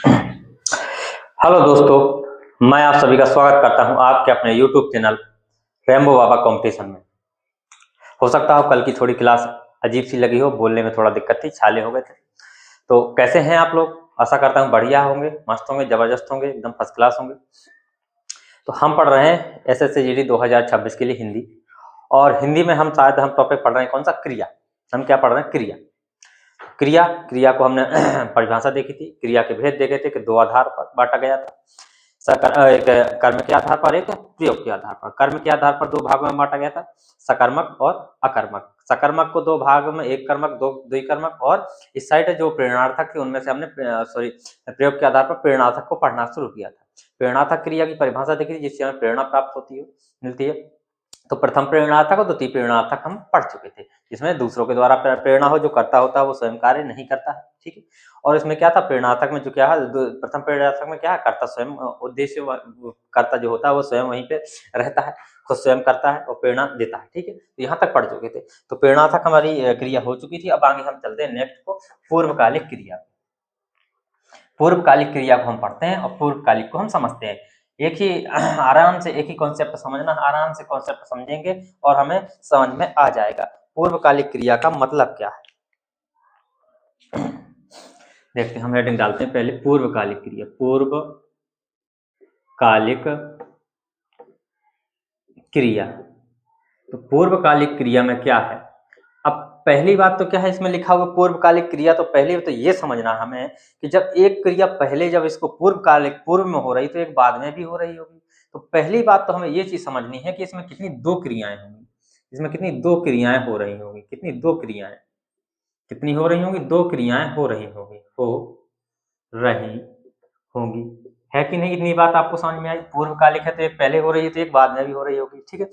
Hello दोस्तों, मैं आप सभी का स्वागत करता हूं आपके अपने YouTube चैनल रेम्बो बाबा कंपटीशन में। हो सकता हो कल की थोड़ी क्लास अजीब सी लगी हो, बोलने में थोड़ा दिक्कत थी, छाले हो गए थे। तो कैसे हैं आप लोग? आशा करता हूं बढ़िया होंगे, मस्त होंगे, जबरदस्त होंगे, एकदम फर्स्ट क्लास होंगे। तो हम पढ़ रहे हैं SSC GD 2026 के लिए हिंदी, और हिंदी में हम शायद हम टॉपिक पढ़ रहे हैं कौन सा? क्रिया। हम क्या पढ़ रहे हैं? क्रिया। क्रिया क्रिया को हमने परिभाषा देखी थी, क्रिया के भेद देखे थे कि दो आधार पर बांटा गया था। एक कर्म के आधार पर, एक प्रयोग के आधार पर। कर्म के आधार पर दो भागों में बांटा गया था, सकर्मक और अकर्मक। सकर्मक को दो भाग में, एक कर्मक दो द्विकर्मक, और इस साइड जो प्रेरणार्थक थे उनमें से हमने प्रयोग के आधार पर प्रेरणार्थक को पढ़ना शुरू किया था। प्रेरणार्थक क्रिया की परिभाषा देखी थी, जिससे हमें प्रेरणा प्राप्त होती है, मिलती है। तो प्रथम प्रेरणार्थक और द्वितीय प्रेरणार्थक हम पढ़ चुके थे, जिसमें दूसरों के द्वारा प्रेरणा हो, जो करता होता है वो स्वयं कार्य नहीं करता है, ठीक है। और इसमें क्या था? प्रेरणार्थक में जो क्या है, प्रथम प्रेरणार्थक में क्या है? कर्ता स्वयं, उद्देश्य कर्ता जो होता है वो स्वयं वहीं पे रहता है, खुद स्वयं करता है और प्रेरणा देता है, ठीक है। तो यहाँ तक पढ़ चुके थे। तो प्रेरणार्थक हमारी क्रिया हो चुकी थी। अब आगे हम चलते हैं नेक्स्ट को, पूर्वकालिक क्रिया। पूर्वकालिक क्रिया को हम पढ़ते हैं और पूर्वकालिक को हम समझते हैं। एक ही आराम से एक ही कॉन्सेप्ट समझना, आराम से कॉन्सेप्ट समझेंगे और हमें समझ में आ जाएगा पूर्वकालिक क्रिया का मतलब क्या है। देखते हैं, हम हेडिंग डालते हैं पहले, पूर्वकालिक क्रिया। पूर्वकालिक क्रिया। तो पूर्वकालिक क्रिया में क्या है? अब पहली बात तो क्या है, इसमें लिखा हुआ पूर्वकालिक क्रिया, तो पहले तो ये समझना हमें कि जब एक क्रिया पहले, जब इसको पूर्वकालिक, पूर्व में हो रही, तो एक बाद में भी हो रही होगी। तो पहली बात तो हमें ये चीज समझनी है कि इसमें कितनी दो क्रियाएं होंगी। इसमें कितनी दो क्रियाएं हो रही होंगी? कितनी दो क्रियाएं, कितनी हो रही होंगी? दो क्रियाएं हो रही होंगी, हो रही होंगी, है कि नहीं? इतनी बात आपको समझ में आई? पूर्वकालिक है तो एक पहले हो रही है, तो एक बाद में भी हो रही होगी, ठीक है।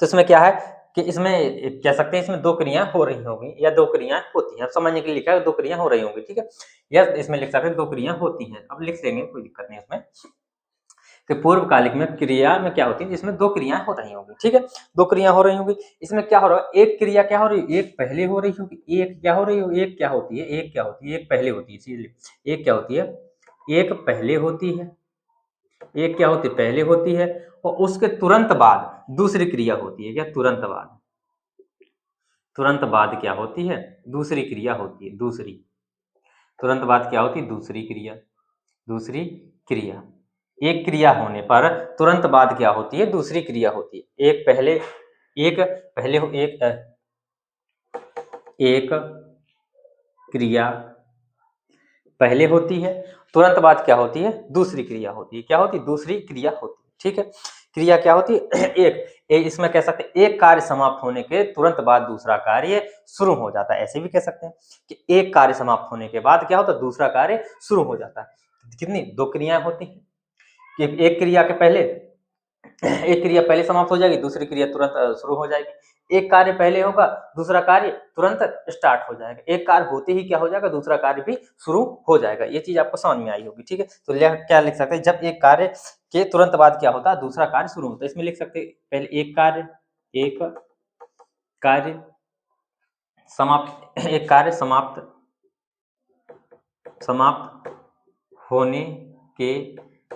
तो इसमें क्या है कि इसमें कह सकते हैं इसमें दो क्रियाएं हो रही होंगी या दो क्रियाएं होती हैं। अब समझने के लिए लिखा है दो क्रियाएं हो रही होंगी, ठीक है। या इसमें लिख सकते हैं दो क्रियाएं होती हैं। अब लिख देंगे, कोई दिक्कत नहीं इसमें। कि पूर्वकालिक में क्रिया में क्या होती है, जिसमें दो क्रियाएं हो रही होंगी, ठीक है। दो क्रिया हो रही होंगी। इसमें क्या हो रहा है? एक क्रिया क्या हो रही है? एक पहले हो रही होगी, एक क्या हो रही होगी? एक क्या होती है? एक क्या होती है? एक पहले होती है, इसीलिए एक क्या होती है? एक पहले होती है। एक क्या होती है? पहले होती है। और उसके तुरंत बाद दूसरी क्रिया होती है। क्या? तुरंत बाद। तुरंत बाद क्या होती है? दूसरी क्रिया होती है, दूसरी। तुरंत बाद क्या होती है? दूसरी क्रिया। दूसरी क्रिया। एक क्रिया होने पर तुरंत बाद क्या होती है? दूसरी क्रिया होती है। एक पहले, एक पहले हो, एक क्रिया पहले होती है, तुरंत बाद क्या होती है? दूसरी क्रिया होती है। क्या होती है? दूसरी क्रिया होती है, ठीक है। क्रिया क्या होती है? इसमें कह सकते हैं एक कार्य समाप्त होने के तुरंत बाद दूसरा कार्य शुरू हो जाता है। ऐसे भी कह सकते हैं कि एक कार्य समाप्त होने के बाद क्या होता है? दूसरा कार्य शुरू हो जाता है। कितनी? दो क्रियाएं होती हैं कि एक क्रिया के पहले, एक क्रिया पहले समाप्त हो जाएगी, दूसरी क्रिया तुरंत शुरू हो जाएगी। एक कार्य पहले होगा, दूसरा कार्य तुरंत स्टार्ट हो जाएगा। एक कार्य होते ही क्या हो जाएगा? दूसरा कार्य भी शुरू हो जाएगा। ये चीज आपको समझ में आई होगी, ठीक है। तो क्या लिख सकते हैं? जब एक कार्य के तुरंत बाद क्या होता है? दूसरा कार्य शुरू होता है। इसमें लिख सकते हैं पहले एक कार्य समाप्त, एक कार्य समाप्त होने के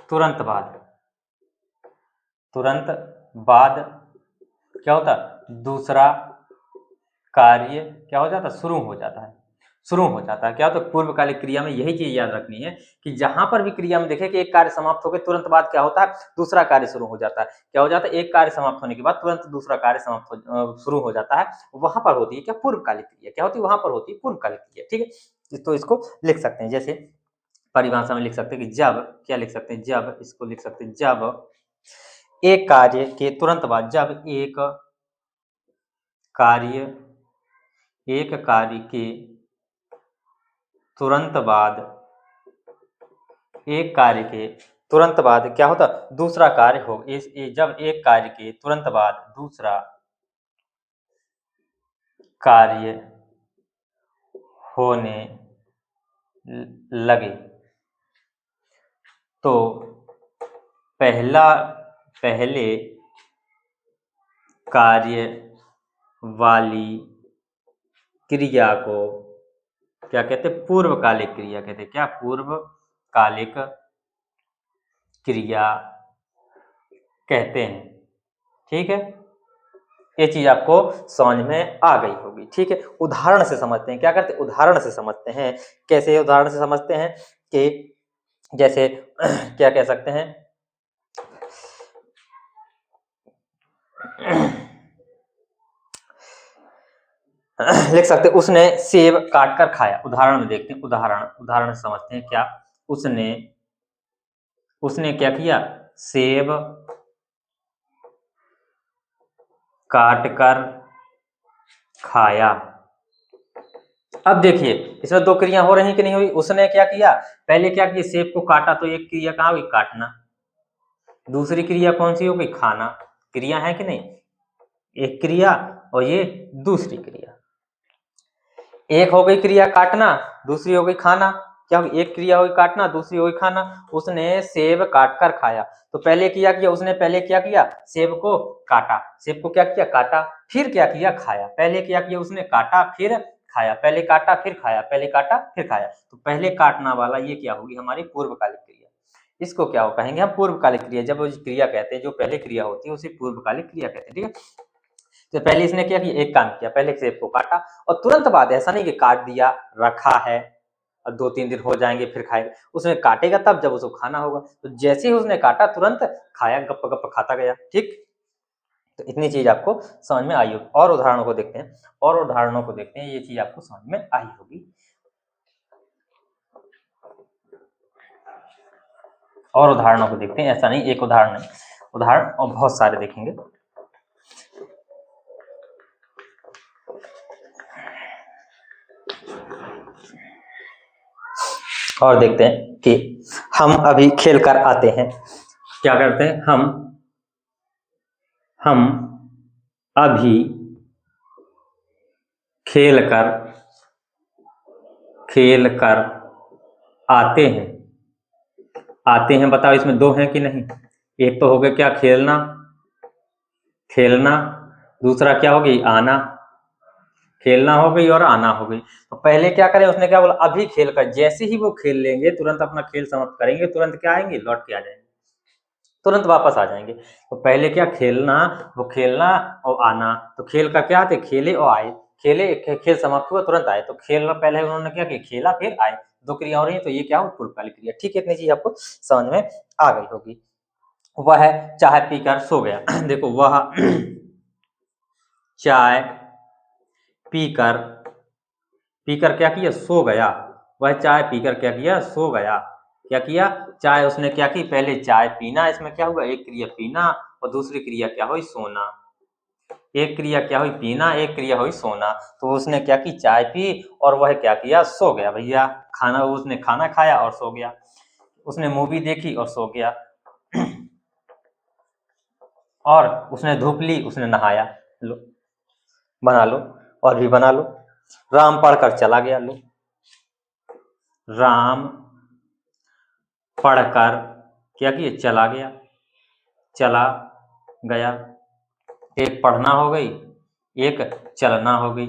तुरंत बाद, तुरंत बाद क्या होता है? दूसरा कार्य क्या हो जाता है? शुरू हो जाता है। शुरू हो जाता है। क्या होता है? पूर्वकालिक क्रिया में यही चीज याद रखनी है कि जहां पर भी क्रिया में देखें कि एक कार्य समाप्त होकर तुरंत बाद क्या होता है? दूसरा कार्य शुरू हो जाता है। क्या हो जाता है? एक कार्य समाप्त होने के बाद तुरंत दूसरा कार्य शुरू हो जाता है। वहां पर होती है क्या? पूर्वकालिक क्रिया। क्या होती है? वहां पर होती है पूर्वकालिक क्रिया, ठीक है। तो इसको लिख सकते हैं, जैसे परिभाषा में लिख सकते हैं कि जब, क्या लिख सकते हैं? जब, इसको लिख सकते हैं जब एक कार्य के तुरंत बाद, जब कार्य एक कार्य के तुरंत बाद, एक कार्य के तुरंत बाद क्या होता? दूसरा कार्य हो। जब एक कार्य के तुरंत बाद दूसरा कार्य होने लगे, तो पहले कार्य वाली क्रिया को क्या कहते हैं? पूर्वकालिक क्रिया कहते हैं। क्या? पूर्वकालिक कालिक क्रिया कहते हैं। ठीक है, ये चीज आपको समझ में आ गई होगी। ठीक है, उदाहरण से समझते हैं। क्या करते हैं, उदाहरण से समझते हैं। कैसे उदाहरण से समझते हैं कि जैसे क्या कह सकते हैं, लिख सकते हैं, उसने सेब काट कर खाया। उदाहरण में देखते हैं, उदाहरण से समझते हैं। क्या उसने क्या किया, सेब काट कर खाया। अब देखिए, इसमें दो क्रिया हो रही कि नहीं हुई। उसने क्या किया, पहले क्या किया, सेब को काटा, तो एक क्रिया कहाँ हुई, काटना। दूसरी क्रिया कौन सी हो गई, खाना। क्रिया है कि नहीं, एक क्रिया और ये दूसरी क्रिया। एक हो गई क्रिया काटना, दूसरी हो गई खाना। क्या होगी, एक क्रिया हो गई काटना, दूसरी हो गई खाना। उसने सेब काट कर खाया, तो पहले किया उसने पहले क्या किया, सेब को काटा। सेब को क्या किया, काटा। फिर क्या किया, खाया। पहले क्या किया, उसने काटा फिर खाया, पहले काटा फिर खाया, पहले काटा फिर खाया। तो पहले काटना वाला ये क्या होगी, हमारी पूर्वकालिक क्रिया। इसको क्या हो कहेंगे हम, पूर्वकालिक क्रिया। जब वो क्रिया कहते हैं, जो पहले क्रिया होती है उसे पूर्वकालिक क्रिया कहते हैं। ठीक है, तो पहले इसने क्या किया, एक काम किया, पहले सेब को काटा और तुरंत बाद, ऐसा नहीं कि काट दिया, रखा है और 2-3 दिन हो जाएंगे फिर खाएगा। उसने काटेगा तब जब उसको खाना होगा। तो जैसे ही उसने काटा तुरंत खाया, गप गप खाता गया। ठीक, तो इतनी चीज आपको समझ में आई होगी। और उदाहरणों को देखते हैं, ये चीज आपको समझ में आई होगी। और उदाहरणों को देखते हैं, ऐसा नहीं एक उदाहरण नहीं, उदाहरण और बहुत सारे देखेंगे। और देखते हैं कि हम अभी खेल कर आते हैं। क्या करते हैं, हम अभी खेल कर आते हैं। बताओ इसमें दो हैं कि नहीं। एक तो हो गया क्या, खेलना। दूसरा क्या हो गई, आना। खेलना हो गई और आना हो गई। तो पहले क्या करें, उसने क्या बोला, अभी खेल कर। जैसे ही वो खेल लेंगे, तुरंत अपना खेल समाप्त करेंगे, तुरंत क्या आएंगे, लौट के आ जाएंगे, तुरंत वापस आ जाएंगे। तो पहले क्या, खेलना, वो खेलना और आना। तो खेल का क्या आते, खेले और आए। खेल समाप्त हुआ, तुरंत आए। तो खेलना पहले उन्होंने क्या किया, खेला फिर आए, दो क्रिया हो रही है। तो ये क्या हो, पूर्वकालिक क्रिया। ठीक है, इतनी चीज आपको समझ में आ गई होगी। वह चाय पीकर सो गया। देखो, वह चाय पीकर क्या किया, सो गया। वह चाय पीकर क्या किया, सो गया। क्या किया, चाय उसने क्या की, पहले चाय पीना, इसमें क्या हुआ, एक क्रिया पीना और दूसरी क्रिया क्या हुई, सोना। एक क्रिया क्या हुई, पीना, एक क्रिया हुई सोना। तो उसने क्या की, चाय पी और वह क्या किया, सो गया। भैया खाना, उसने खाना खाया और सो गया। उसने मूवी देखी और सो गया। और उसने धूप ली, उसने नहाया। लो, बना लो, और भी बना लो। राम पढ़कर चला गया। लो, राम पढ़कर क्या किया, चला गया। एक पढ़ना हो गई, एक चलना हो गई।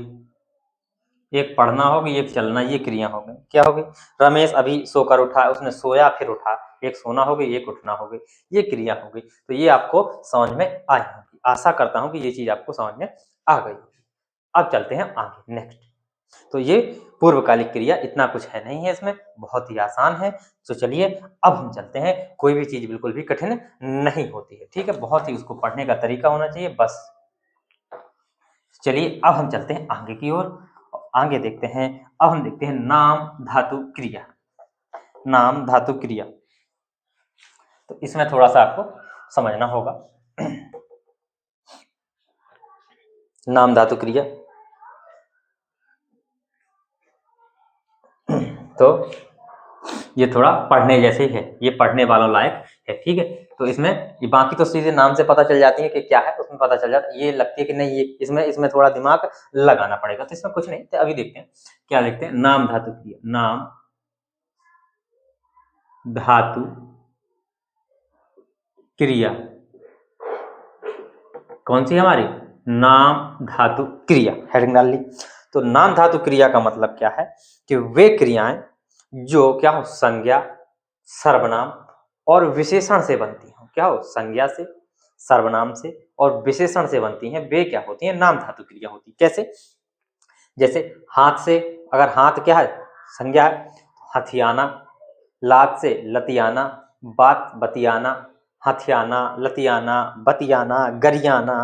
एक पढ़ना हो गई, एक चलना, ये क्रिया हो गई। क्या हो गई, रमेश अभी सोकर उठा, उसने सोया फिर उठा। एक सोना हो गई, एक उठना हो गई, ये क्रिया हो गई। तो ये आपको समझ में आई होगी। आशा करता हूं कि ये चीज आपको समझ में आ गई। अब चलते हैं आगे, नेक्स्ट। तो ये पूर्वकालिक क्रिया, इतना कुछ है नहीं है इसमें, बहुत ही आसान है। तो चलिए अब हम चलते हैं। कोई भी चीज बिल्कुल भी कठिन नहीं होती है। ठीक है, बहुत ही उसको पढ़ने का तरीका होना चाहिए बस। चलिए अब हम चलते हैं आगे की ओर। आगे देखते हैं, अब हम देखते हैं नाम धातु क्रिया। नाम धातु क्रिया, तो इसमें थोड़ा सा आपको समझना होगा। नाम धातु क्रिया, तो ये थोड़ा पढ़ने जैसे ही है, ये पढ़ने वालों लायक है। ठीक है, तो इसमें ये बाकी तो सीधे नाम से पता चल जाती है कि क्या है, उसमें पता चल जाता है। ये लगती है कि नहीं, ये इसमें थोड़ा दिमाग लगाना पड़ेगा। तो इसमें कुछ नहीं, तो अभी देखते हैं क्या लिखते हैं। नाम धातु क्रिया, नाम धातु क्रिया कौन सी हमारी, नाम धातु क्रिया, हेडिंग डाल ली। तो नाम धातु क्रिया का मतलब क्या है कि वे क्रियाएं जो क्या हो, संज्ञा, सर्वनाम और विशेषण से बनती हैं। क्या हो, संज्ञा से, सर्वनाम से और विशेषण से बनती हैं। वे क्या होती हैं, नाम धातु क्रिया होती है। कैसे, जैसे हाथ से, अगर हाथ क्या है, संज्ञा है, हथियाना। लात से लतियाना, बात बतियाना, हथियाना, लतियाना, बतियाना, गरियाना,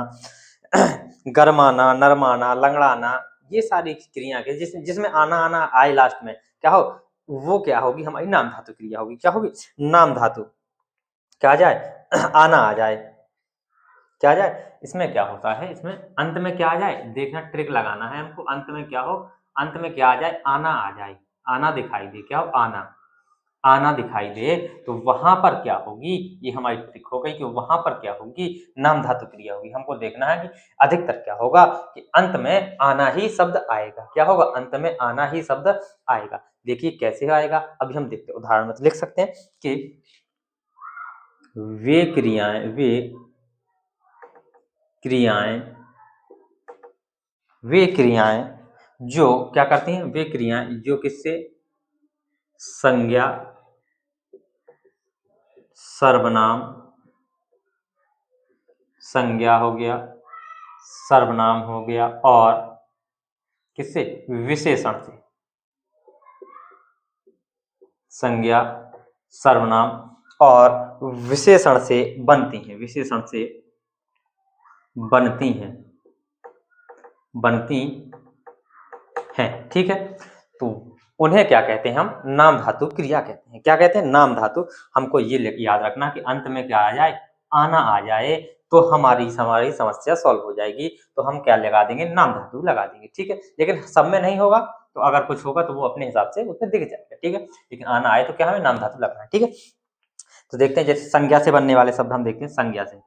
गरमाना, नरमाना, लंगड़ाना, ये सारी क्रिया के जिसमें आना आना आए लास्ट में, क्या हो, वो क्या होगी, हमारी नाम धातु क्रिया होगी। क्या होगी, नाम धातु। क्या आ जाए, आना आ जाए। क्या आ जाए, इसमें क्या होता है, इसमें अंत में क्या आ जाए, देखना, ट्रिक लगाना है हमको। अंत में क्या हो, अंत में क्या आ जाए, आना आ जाए, आना दिखाई दे। क्या हो, आना, आना दिखाई दे, तो वहां पर क्या होगी, ये हमारी ट्रिक हो गई कि वहां पर क्या होगी, नाम धातु क्रिया होगी। हमको देखना है कि अधिकतर क्या होगा, कि अंत में आना ही शब्द आएगा। क्या होगा, अंत में आना ही शब्द आएगा। देखिए कैसे आएगा, अभी हम देखते हैं, उदाहरण में तो लिख सकते हैं कि वे क्रियाएं, वे क्रियाएं जो क्या करती हैं, वे क्रियाएं जो किससे, संज्ञा, सर्वनाम, संज्ञा हो गया, सर्वनाम हो गया, और किससे, विशेषण से, संज्ञा, सर्वनाम और विशेषण से बनती हैं, विशेषण से बनती हैं, बनती हैं। ठीक है, तो उन्हें क्या कहते हैं, हम नाम धातु क्रिया कहते हैं। क्या कहते हैं, नाम धातु। हमको ये याद रखना कि अंत में क्या आ जाए, आना आ जाए, तो हमारी समस्या सॉल्व हो जाएगी। तो हम क्या लगा देंगे, नाम धातु लगा देंगे। ठीक है, लेकिन सब में नहीं होगा, तो अगर कुछ होगा तो वो अपने हिसाब से उसमें दिख जाएगा। ठीक है, लेकिन आना आए तो क्या हमें नाम धातु लगाना है। ठीक है, तो देखते हैं, जैसे संज्ञा से बनने वाले शब्द हम देखते हैं। संज्ञा से,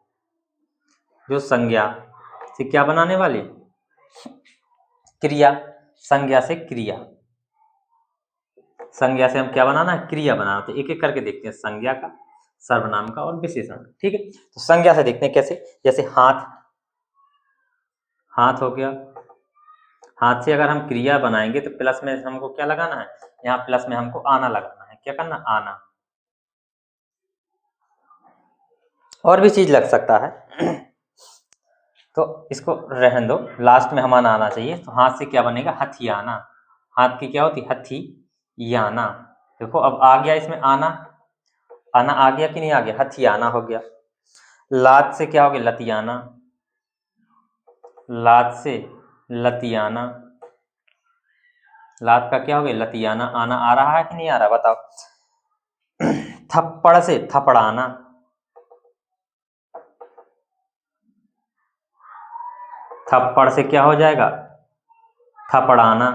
जो संज्ञा से क्या बनाने वाले, क्रिया। संज्ञा से क्रिया, संज्ञा से हम क्या बनाना है, क्रिया बनाना। तो एक एक करके देखते हैं, संज्ञा का, सर्वनाम का और विशेषण। ठीक है, तो संज्ञा से देखते हैं कैसे, जैसे हाथ, हाथ हो गया। हाथ से अगर हम क्रिया बनाएंगे तो प्लस में हमको क्या लगाना है, यहाँ प्लस में हमको आना लगाना है। क्या करना, आना। और भी चीज लग सकता है तो इसको रहने दो, लास्ट में हमारा आना चाहिए। तो हाथ से क्या बनेगा, हथियाना। हाथ की क्या होती, हथी याना। देखो अब आ गया इसमें आना, आना आ गया कि नहीं आ गया, हथियाना हो गया। लात से क्या हो गया, लतियाना। लात से लतियाना, लात का क्या हो गया, लतियाना। आना आ रहा है कि नहीं आ रहा, बताओ। थप्पड़ से थपड़ाना, थप्पड़ से क्या हो जाएगा, थपड़ाना।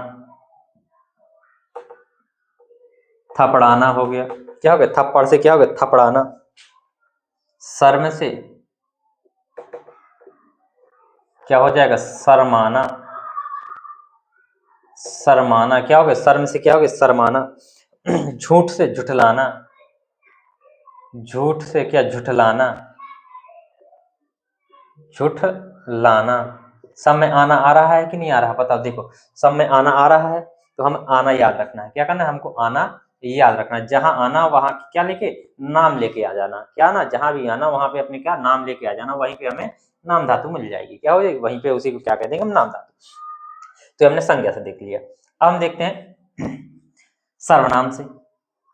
थपड़ाना हो गया। क्या हो गया, थप्पड़ से क्या हो गया, थपड़ाना। शर्म से क्या हो जाएगा, शर्माना। शर्माना, क्या हो गया, शर्म से क्या हो गया, शर्माना। झूठ से झुठलाना, झूठ से क्या, झुठलाना, झूठ लाना। सब में आना आ रहा है कि नहीं आ रहा, बताओ। देखो सब में आना आ रहा है, तो हम आना याद रखना है। क्या करना है, हमको आना याद रखना है। जहां आना वहां क्या लेके, नाम लेके आ जाना। क्या ना, जहां भी आना वहां पे अपने क्या, नाम लेके आ जाना। वहीं पे हमें नाम धातु मिल जाएगी। क्या हो जाएगी, वहीं पे उसी को क्या कह देंगे हम, नाम धातु। तो हमने संज्ञा से देख लिया। अब हम देखते हैं सर्वनाम से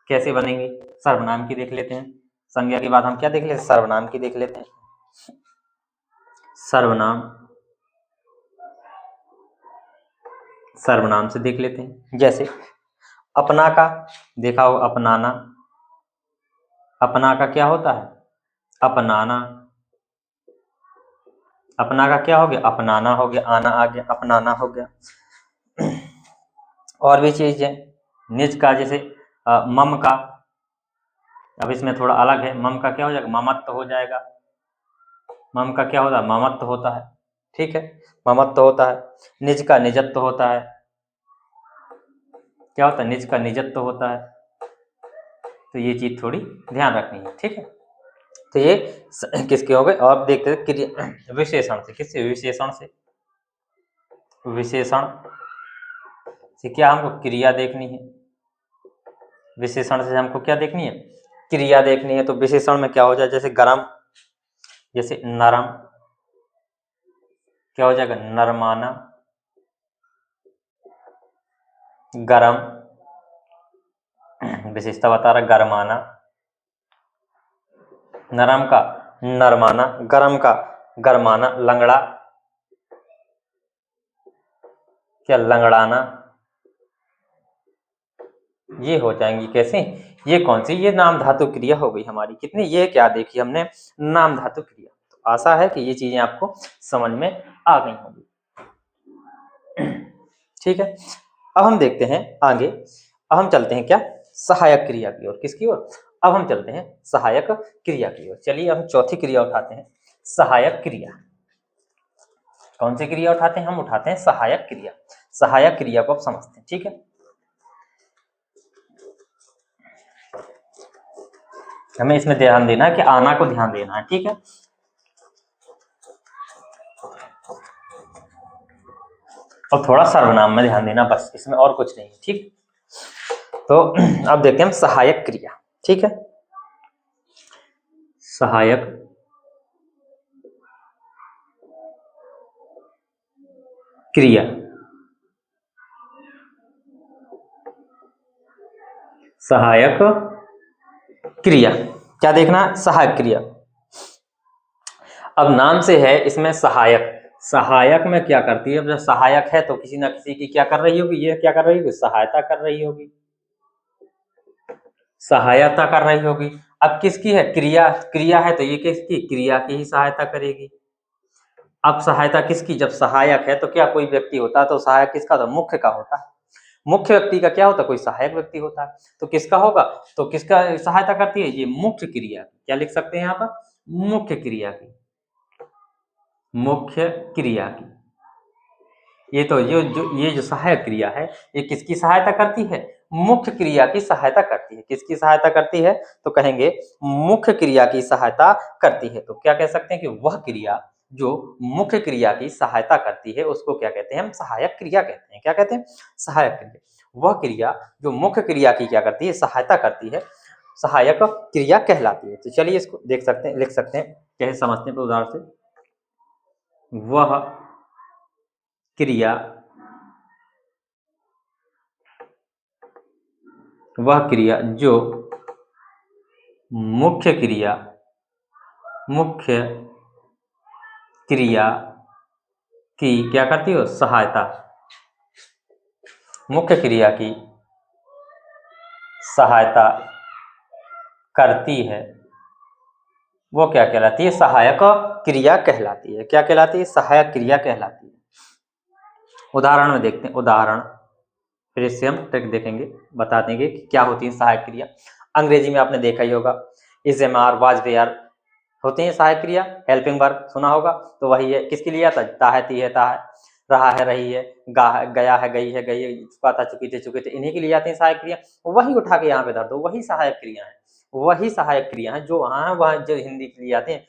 कैसे बनेंगे। सर्वनाम की देख लेते हैं। संज्ञा के बाद हम क्या देख लेते हैं, सर्वनाम की देख लेते हैं। सर्वनाम, सर्वनाम से देख लेते हैं। जैसे अपना का देखा हो, अपनाना। अपना का क्या होता है, अपनाना। अपना का क्या हो गया, अपनाना हो गया। आना आ गया, अपनाना हो गया। और भी चीज है, निज का, जैसे मम का। अब इसमें थोड़ा अलग है, मम का क्या हो जाएगा, ममत्व हो जाएगा। मम का क्या होता है, ममत्व होता है। ठीक है, ममत्व होता है। निज का निजत्व होता है। क्या होता है, निज का निजत्व होता है। तो ये चीज थोड़ी ध्यान रखनी है। ठीक है, तो ये किसके हो गए। और देखते हैं क्रिया, विशेषण से। किससे, विशेषण से। विशेषण से क्या, हमको क्रिया देखनी है। विशेषण से हमको क्या देखनी है, क्रिया देखनी है तो विशेषण में क्या हो जाए, जैसे गरम, जैसे नरम, क्या हो जाएगा, नरमाना, गरम, विशेषता बता रहा, गरमाना, नरम का नरमाना, गरम का गरमाना, लंगड़ा, क्या लंगड़ाना, ये हो जाएंगी कैसे, ये कौन सी, ये नाम धातु क्रिया हो गई हमारी। कितनी, ये क्या देखी हमने, नाम धातु क्रिया। तो आशा है कि ये चीजें आपको समझ में आ गई होंगी। ठीक है, अब हम देखते हैं आगे। अब हम चलते हैं क्या, सहायक क्रिया की ओर। किसकी ओर, अब हम चलते हैं सहायक क्रिया की ओर। चलिए हम चौथी क्रिया उठाते हैं, सहायक क्रिया। कौन सी क्रिया उठाते हैं, हम उठाते हैं सहायक क्रिया। सहायक क्रिया को अब समझते हैं, ठीक है। हमें इसमें ध्यान देना है कि आना को ध्यान देना है, ठीक है। और थोड़ा सर्वनाम में ध्यान देना, बस, इसमें और कुछ नहीं है, ठीक। तो अब देखते हैं हम सहायक क्रिया, ठीक है। सहायक क्रिया, सहायक क्रिया, क्या देखना, सहायक क्रिया। अब नाम से है इसमें सहायक, सहायक में क्या करती है, जब सहायक है तो किसी ना किसी की क्या कर रही होगी, ये क्या कर रही होगी, सहायता कर रही होगी, सहायता कर रही होगी। अब किसकी है, क्रिया, क्रिया है तो ये किसकी, क्रिया की ही सहायता करेगी। अब सहायता किसकी, जब सहायक है तो क्या कोई व्यक्ति होता है, तो सहायक किसका, तो मुख्य का होता है। मुख्य व्यक्ति का क्या होता है, कोई सहायक व्यक्ति होता है। तो किसका होगा, तो किसका सहायता करती है, ये मुख्य क्रिया। क्या लिख सकते हैं यहाँ पर, मुख्य क्रिया की, मुख्य क्रिया की। ये तो ये जो सहायक क्रिया है, ये किसकी सहायता करती है, मुख्य क्रिया की सहायता करती है। किसकी सहायता करती है, तो कहेंगे मुख्य क्रिया की सहायता करती है। तो क्या कह सकते हैं कि वह क्रिया जो मुख्य क्रिया की सहायता करती है उसको क्या कहते हैं, हम सहायक क्रिया कहते हैं। क्या कहते हैं, सहायक क्रिया। वह क्रिया जो मुख्य क्रिया की क्या करती है, सहायता करती है, सहायक क्रिया कहलाती है। तो चलिए इसको देख सकते हैं, लिख सकते हैं, कैसे समझते हैं उदाहरण से। वह क्रिया, वह क्रिया जो मुख्य क्रिया, मुख्य क्रिया की क्या करती हो, सहायता, मुख्य क्रिया की सहायता करती है, वो क्या कहलाती है, सहायक क्रिया कहलाती है। क्या कहलाती है, सहायक क्रिया कहलाती है। उदाहरण में देखते हैं, उदाहरण फिर इससे हम ट्रिक देखेंगे, बता देंगे कि क्या होती है सहायक क्रिया। अंग्रेजी में आपने देखा ही होगा, इज एम आर, वाज वेयर होते हैं सहायक क्रिया। हेल्पिंग वर्ब सुना होगा, तो वही है, किसके लिए आता है, ता है, ती है, ता है, रहा है, रही है, गा है, गया है, गई है, गई है, चुका था, चुकी थे, चुके थे, इन्हीं के लिए आते हैं सहायक क्रिया। वही उठा के यहाँ पे धर दो, वही सहायक क्रिया है, वही सहायक क्रिया है जो वहाँ है, वह जो हिंदी के लिए आते हैं।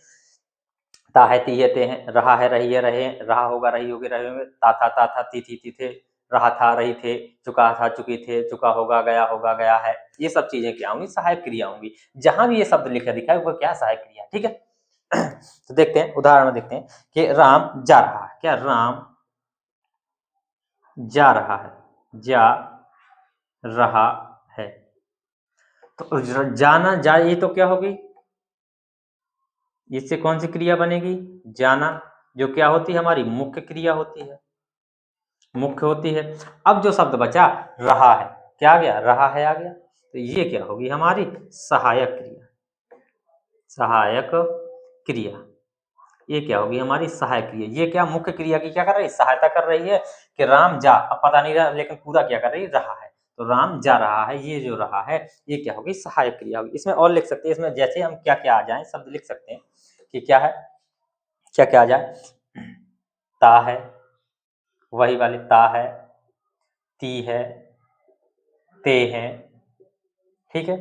ता है, ती है, ते हैं, रहा है, रही है, रहे, रहा होगा, रही होगी, रहे होंगे, ता था, ती थे, रहा था, रही थे, चुका था, चुकी थे, चुका होगा, गया है। ये सब चीजें क्या होंगी, सहायक क्रिया होंगी। जहां भी ये शब्द लिखा दिखा है वो क्या सहायक क्रिया, ठीक है। तो देखते हैं, उदाहरण में देखते हैं कि राम जा रहा है, क्या, राम जा रहा है, जा रहा है। तो जाना, जा, ये तो क्या होगी, इससे कौन सी क्रिया बनेगी, जाना, जो क्या होती है, हमारी मुख्य क्रिया होती है, मुख्य होती है। अब जो शब्द बचा रहा है, क्या आ गया, रहा है आ गया, तो ये क्या होगी, हमारी सहायक क्रिया, सहायक क्रिया। ये क्या होगी, हमारी सहायक क्रिया। ये क्या, मुख्य क्रिया की क्या कर रही है, सहायता कर रही है कि राम जा, अब पता नहीं रहा लेकिन पूरा क्या कर रही है, रहा है। तो राम जा रहा है, ये जो रहा है ये क्या होगी, सहायक क्रिया होगी। इसमें और लिख सकते हैं, इसमें जैसे हम क्या क्या आ जाए शब्द लिख सकते हैं कि क्या है, क्या क्या आ जाए, ता है, वही वाली ता है, ती है, ते हैं, ठीक है,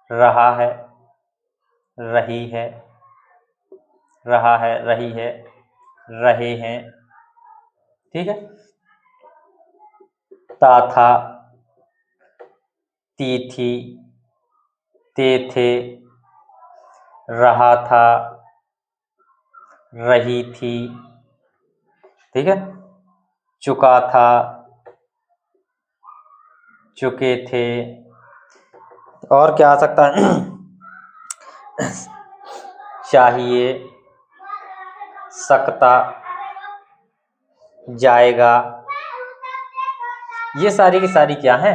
रहा है, रही है, रहा है, रही है, रहे हैं, ठीक है, ता था, ती थी, ते थे, रहा था, रही थी, ठीक है, चुका था, चुके थे, और क्या आ सकता है चाहिए, सकता, जाएगा। ये सारी की सारी क्या है,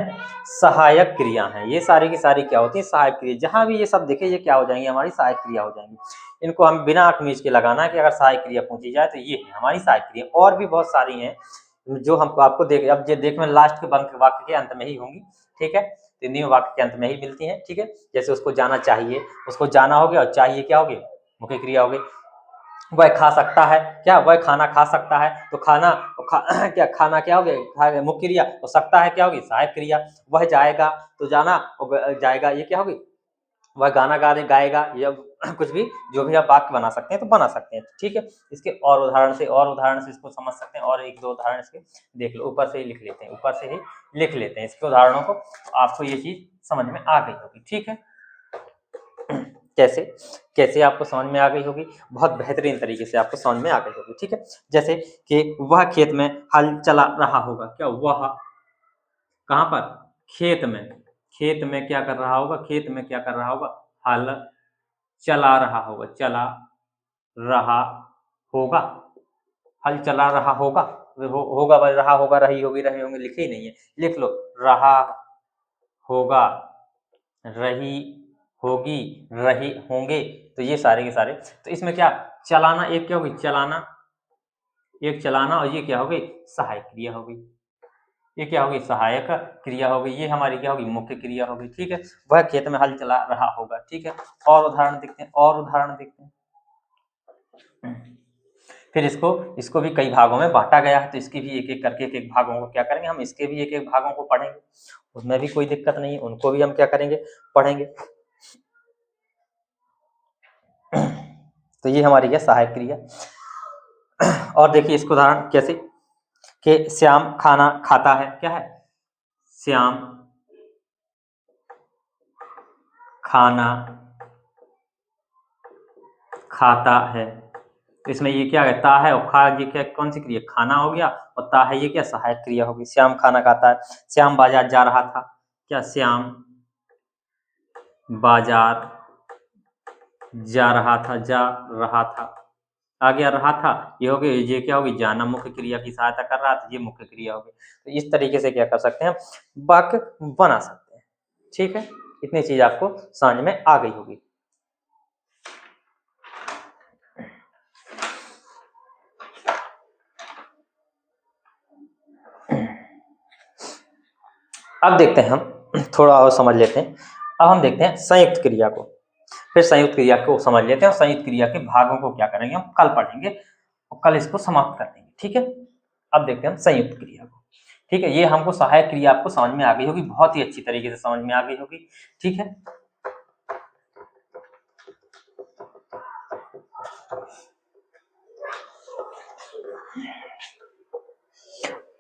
सहायक क्रिया हैं। ये सारी की सारी क्या होती है, सहायक क्रिया। जहां भी ये सब देखे ये क्या हो जाएंगी, हमारी सहायक क्रिया हो जाएंगी। इनको हम बिना आंख मीच के लगाना है कि अगर सहायक क्रिया पूछी जाए तो ये है हमारी सहायक क्रिया। और भी बहुत सारी हैं जो हमको आपको देख अब ये देख में लास्ट के वाक्य के अंत में ही होंगी, ठीक है, हिंदी में वाक्य के अंत में ही मिलती हैं, ठीक है। जैसे उसको जाना चाहिए, उसको जाना हो गया और चाहिए क्या हो गई, मुख्य क्रिया हो गई। वह खा सकता है, क्या वह खाना खा सकता है, तो खाना क्या खाना क्या हो गया, मुख्य क्रिया, तो सकता है क्या होगी, सहायक क्रिया। वह जाएगा, तो जाना और जाएगा ये क्या होगी, वह गाना गाएगा। या कुछ भी जो भी आप वाक्य बना सकते हैं तो बना सकते हैं, ठीक है। इसके और उदाहरण से इसको समझ सकते हैं, और एक दो उदाहरण इसके देख लो, ऊपर से ही लिख लेते हैं, इसके उदाहरणों को, आपको ये चीज समझ में आ गई होगी, ठीक है। कैसे कैसे आपको समझ में आ गई होगी, बहुत बेहतरीन तरीके से आपको समझ में आ गई होगी, ठीक है। जैसे कि वह खेत में हल चला रहा होगा, क्या वह कहाँ पर, खेत में क्या कर रहा होगा, हल चला रहा होगा, हल चला रहा होगा, होगा रहा होगा, रही होगी, रहे होंगे लिखे ही नहीं है, लिख लो, रहा होगा, रही होगी, रही होंगे। तो ये सारे के सारे, तो इसमें क्या चलाना, एक क्या होगी चलाना, एक चलाना, और ये क्या हो गई, सहायक क्रिया हो गई। ये क्या होगी, सहायक क्रिया हो गई। ये हमारी क्या होगी, मुख्य क्रिया होगी, ठीक है। वह खेत में हल चला रहा होगा, ठीक है। और उदाहरण देखते हैं, फिर इसको भी कई भागों में बांटा गया है, तो इसकी भी एक एक करके एक भागों को क्या करेंगे हम, इसके भी एक एक भागों को पढ़ेंगे, उसमें भी कोई दिक्कत नहीं है, उनको भी हम क्या करेंगे, पढ़ेंगे। तो ये हमारी क्या, सहायक क्रिया। और देखिए इसको उदाहरण कैसे, कि श्याम खाना खाता है, क्या है, श्याम खाना खाता है। इसमें ये क्या है, ता है और खा, ये क्या कौन सी क्रिया, खाना हो गया, और ता है ये क्या, सहायक क्रिया होगी। श्याम खाना खाता है, श्याम बाजार जा रहा था, क्या श्याम बाजार जा रहा था, आ गया रहा था, ये हो गया, ये क्या होगी, जाना, मुख्य क्रिया की सहायता कर रहा था, ये मुख्य क्रिया होगी। तो इस तरीके से क्या कर सकते हैं, वाक्य बना सकते हैं, ठीक है। इतनी चीज आपको समझ में आ गई होगी। अब देखते हैं हम थोड़ा और समझ लेते हैं। अब हम देखते हैं संयुक्त क्रिया को, फिर संयुक्त क्रिया को समझ लेते हैं, और संयुक्त क्रिया के भागों को क्या करेंगे हम कल पढ़ेंगे, और कल इसको समाप्त कर देंगे, ठीक है। अब देखते हैं हम संयुक्त क्रिया को, ठीक है। ये हमको सहायक क्रिया आपको समझ में आ गई होगी, बहुत ही अच्छी तरीके से समझ में आ गई होगी, ठीक है।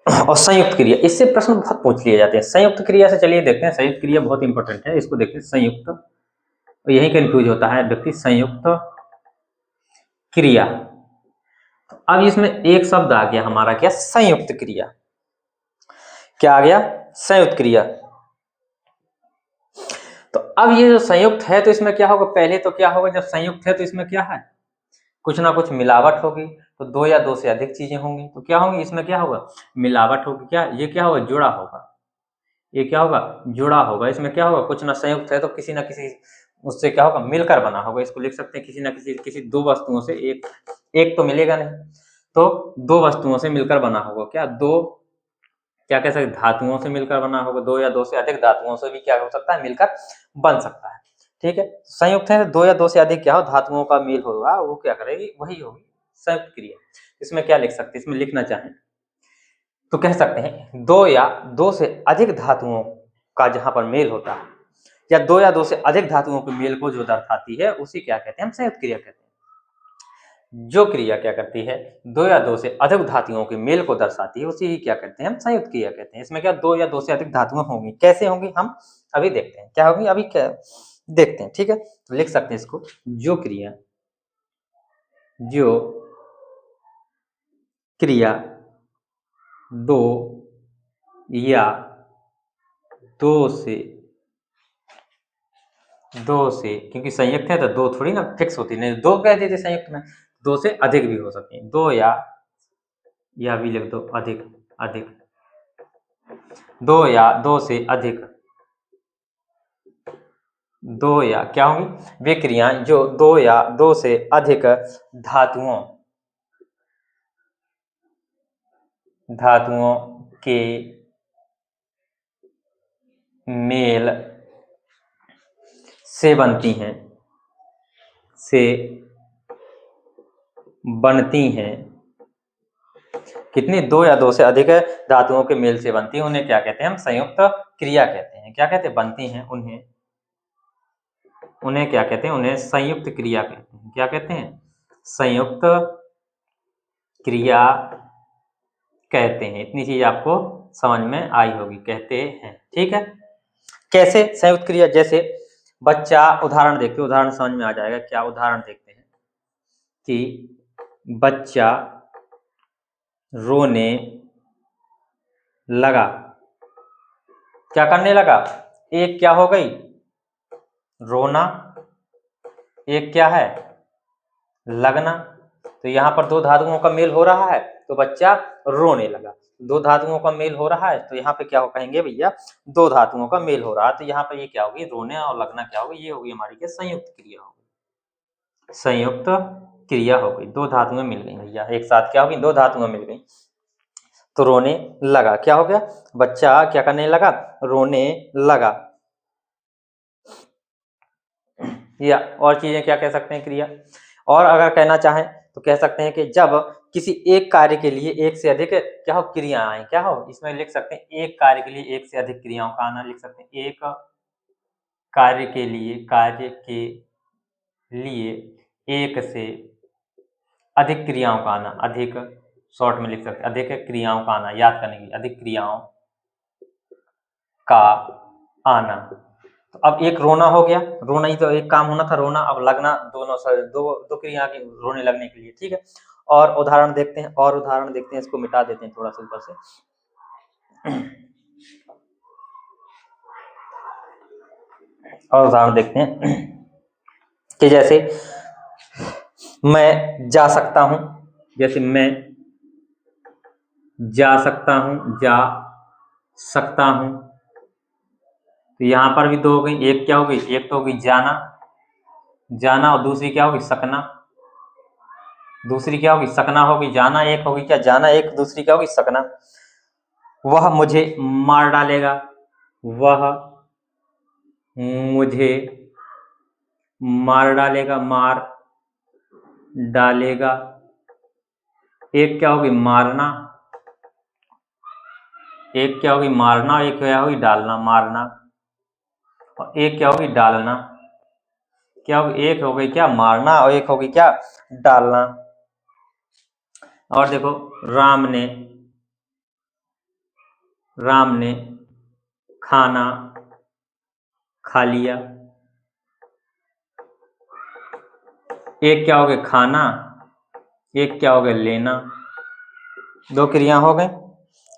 और संयुक्त क्रिया, इससे प्रश्न बहुत पूछ लिए जाते हैं। संयुक्त क्रिया से चलिए देखते हैं, संयुक्त क्रिया बहुत इंपॉर्टेंट है, इसको देखते हैं। संयुक्त, और यही कंफ्यूज होता है व्यक्ति, संयुक्त क्रिया। अब इसमें एक शब्द आ गया हमारा, क्या, संयुक्त क्रिया। क्या आ गया, संयुक्त क्रिया। तो अब ये जो संयुक्त है, तो इसमें क्या होगा, पहले तो क्या होगा, जब संयुक्त है तो इसमें क्या है, कुछ ना कुछ मिलावट होगी, तो दो या दो से अधिक चीजें होंगी, तो क्या होंगी, इसमें क्या होगा, मिलावट होगी। क्या, ये क्या होगा, जुड़ा होगा, ये क्या होगा, जुड़ा होगा। इसमें क्या होगा, कुछ ना संयुक्त है तो किसी ना किसी उससे क्या होगा, मिलकर बना होगा। इसको लिख सकते हैं, किसी ना किसी दो वस्तुओं से, एक तो मिलेगा नहीं, तो दो वस्तुओं से मिलकर बना होगा। क्या, दो, क्या कह सकते, धातुओं से मिलकर बना होगा, दो या दो से अधिक धातुओं से भी क्या हो सकता है, मिलकर बन सकता है, ठीक है। संयुक्त है, दो या दो से अधिक क्या हो, धातुओं का मेल होगा, वो क्या करेगी, वही होगी संयुक्त क्रिया। इसमें क्या लिख सकते हैं, इसमें लिखना चाहें तो कह सकते हैं, दो या दो से अधिक धातुओं का जहां पर मेल होता है, या दो या दो से अधिक धातुओं के मेल को जो दर्शाती है, उसी क्या कहते हैं, हम संयुक्त क्रिया कहते हैं। जो क्रिया क्या करती है, दो या दो से अधिक धातुओं के मेल को दर्शाती है, उसी ही क्या कहते हैं, हम संयुक्त क्रिया कहते हैं। इसमें क्या, दो या दो से अधिक धातुएं होंगी, कैसे होंगी हम अभी देखते हैं, क्या होंगी, अभी क्या देखते हैं, ठीक है। तो लिख सकते हैं इसको, जो क्रिया दो या दो से, क्योंकि संयुक्त है तो दो थोड़ी ना फिक्स होती, नहीं दो कह देते संयुक्त में, दो से अधिक भी हो सकती है, दो या भी लिख दो, अधिक अधिक, दो या दो से अधिक, दो या क्या होंगी वे क्रियाएं जो दो या दो से अधिक धातुओं के मेल से बनती हैं, कितनी, दो या दो से अधिक धातुओं के मेल से बनती हैं, उन्हें क्या कहते हैं, हम संयुक्त क्रिया कहते हैं। क्या कहते हैं, बनती हैं, उन्हें क्या कहते हैं, उन्हें संयुक्त क्रिया कहते हैं। क्या कहते हैं, संयुक्त क्रिया कहते हैं। इतनी चीज आपको समझ में आई होगी, कहते हैं, ठीक है। कैसे संयुक्त क्रिया, जैसे बच्चा, उदाहरण देखते, उदाहरण समझ में आ जाएगा। क्या उदाहरण देखते हैं कि बच्चा रोने लगा, क्या करने लगा, एक क्या हो गई, रोना, एक क्या है, लगना। तो यहाँ पर दो धातुओं का मेल हो रहा है तो बच्चा रोने लगा, दो धातुओं का मेल हो रहा है तो यहाँ पे क्या हो कहेंगे भैया, दो धातुओं का मेल हो रहा है, तो यहाँ पे ये क्या होगी, रोने और लगना क्या होगी, ये होगी हमारी क्या, संयुक्त क्रिया होगी, संयुक्त क्रिया हो गई। दो धातुएं मिल गई भैया एक साथ, क्या होगी, दो धातुएं मिल गई तो रोने लगा, क्या हो गया, बच्चा क्या करने लगा, रोने लगा। या और चीजें क्या कह सकते हैं, क्रिया, और अगर कहना चाहें तो कह सकते हैं कि जब किसी एक कार्य के लिए एक से अधिक क्या हो, क्रिया आए, क्या हो, इसमें लिख सकते हैं एक कार्य के लिए एक से अधिक क्रियाओं का आना, लिख सकते हैं एक कार्य के लिए एक से अधिक क्रियाओं का आना, अधिक शॉर्ट में लिख सकते हैं अधिक क्रियाओं का आना, याद करने के लिए, अधिक क्रियाओं का आना। तो अब एक रोना हो गया, रोना ही तो एक काम होना था, रोना, अब लगना, दोनों दो दो क्रिया की रोने लगने के लिए, ठीक है। और उदाहरण देखते हैं, इसको मिटा देते हैं थोड़ा सा ऊपर से। और उदाहरण देखते हैं कि जैसे मैं जा सकता हूं, जैसे मैं जा सकता हूं, तो यहां पर भी दो हो गई, एक क्या हो गई, एक तो हो गई जाना और दूसरी क्या होगी, सकना, दूसरी क्या होगी, सकना होगी, जाना एक होगी क्या, जाना एक, दूसरी क्या होगी, सकना। वह मुझे मार डालेगा, वह मुझे मार डालेगा, एक क्या होगी, मारना, एक क्या होगी, मारना, एक क्या होगी, डालना, मारना, और एक क्या होगी, डालना, क्या होगी, एक हो गई क्या, मारना, और एक होगी क्या, डालना। और देखो, राम ने खाना खा लिया, एक क्या हो गया, खाना, एक क्या हो गया, लेना, दो क्रिया हो गई,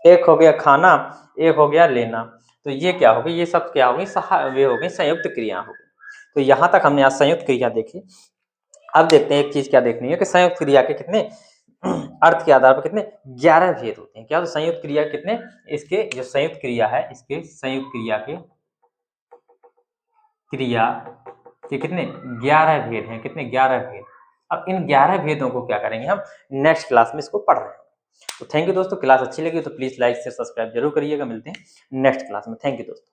एक हो गया खाना, एक हो गया लेना। तो ये क्या हो गई, ये सब क्या हो गई, वे हो गई संयुक्त क्रिया हो गई। तो यहाँ तक हमने आज संयुक्त क्रिया देखी। अब देखते हैं एक चीज क्या देखनी है कि संयुक्त क्रिया के कितने अर्थ के आधार पर कितने 11 भेद होते हैं। क्या, तो संयुक्त क्रिया कितने, इसके जो संयुक्त क्रिया है, इसके संयुक्त क्रिया के कितने 11 भेद हैं, कितने 11 भेद। अब इन 11 भेदों को क्या करेंगे हम, नेक्स्ट क्लास में इसको पढ़ रहे हैं। तो थैंक यू दोस्तों, क्लास अच्छी लगी तो प्लीज लाइक शेयर सब्सक्राइब जरूर करिएगा। मिलते हैं नेक्स्ट क्लास में, थैंक यू दोस्तों।